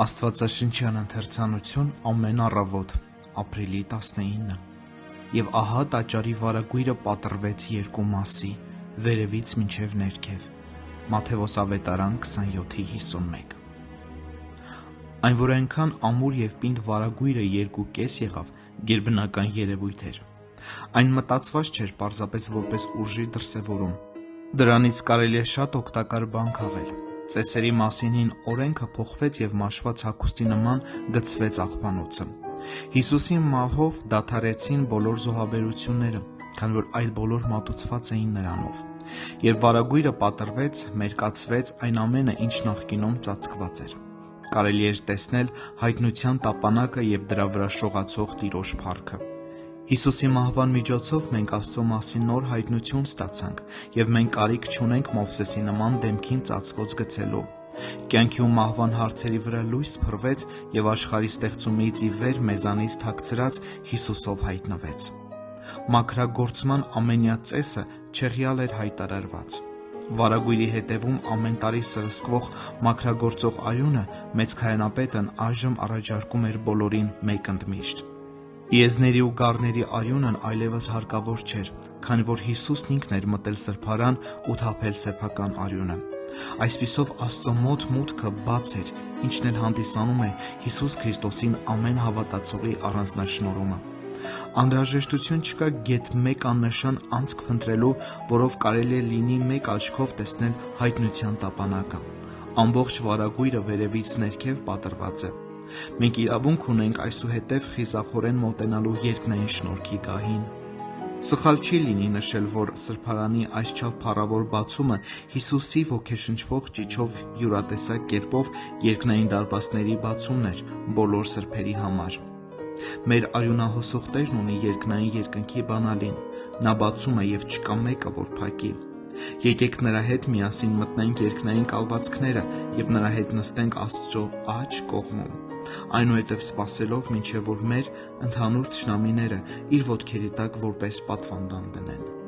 Աստվածաշնչյան ընթերցանություն ամեն առավոտ, ապրիլի 19 և ահա տաճարի վարագույրը պատռվեց երկու մասի, վերևից մինչև ներքև։ Մատթեոս ավետարան 27:51 Այն, որ այնքան ամուր և պինդ վարագույրը երկու կես եղավ, գերբնական երևույթ էր։ Այն մտածված չէր պարզապես որպես ուժի դրսևորում։ Դրանից կարելի է շատ օգտակար բան քաղել։ Ծեսերի մասին հին օրենքը փոխվեց և մաշված հագուստի նման գցվեց աղբանոցը։ Հիսուսի մահով դադարեցին բոլոր զոհաբերությունները, քանի որ այլ բոլոր մատուցված էին նրանով։ Երբ վարագույրը պատռվեց, մերկացվեց այն ամենը, ինչ նախկինում ծածկված էր։ Կարելի էր տեսնել հայտնության տապանակը և դրա վրա շողացող Տիրոջ փառքը։ Հիսուսի մահվան միջոցով մենք Աստծո մասին նոր հայտնություն ստացանք, և մենք կարիք չունենք Մովսեսի նման դեմքին ծածկոց գցելու։ Կյանքի ու մահվան հարցերի վրա լույս փռվեց և աշխարհի ստեղծումից ի վեր մեզանից թաքցրած Հիսուսով հայտնվեց։ Մաքրագործման ամենյա ծեսը չեղյալ էր հայտարարված։ Վարագույրի հետևում ամեն տարի սրսկվող մաքրագործող արյունը մեծ քահանապետն այժմ առաջարկում էր բոլորին մեկ ընդմիշտ։ Իեզների ու գառների արյունն այլևս հարկավոր չէր, քանի որ Հիսուսն ինքն էր մտել սրբարան ու թափել սեփական արյունը։ Այսպիսով Աստծո մոտ մուտքը բաց էր, ինչն էլ հանդիսանում է Հիսուս Քրիստոսին ամեն հավատացողի առանձնաշնորհումը։ Անհրաժեշտություն չկա գեթ մեկ աննշան անցք փնտրելու, որով կարելի է լինի մեկ աչքով տեսնել հայտնության տապանակը։ Ամբողջ վարագույրը վերևից ներքև պատռված է։ Մենք իրավունք ունենք այսուհետև խիզախորեն մոտենալու երկնային շնորհքի գահին։ Սխալ չի լինի նշել, որ սրբարանի այսչափ փառավոր բացումը Հիսուսի ոգեշնչվող ճիչով յուրատեսակ կերպով երկնային դարպասների բացումն էր բոլոր սրբերի համար։ Մեր արյունահոսող Տերն ունի երկնային երկնքի բանալին, նա բացում է և չկա մեկը, որ փակի։ Եկեք նրա հետ միասին մտնենք երկնային կալվածքները և նրա հետ նստենք Աստծո աջ կողմում, այնուհետև սպասելով, մինչև որ մեր ընդհանուր թշնամիները իր ոտքերի տակ որպես պատվանդան դնեն։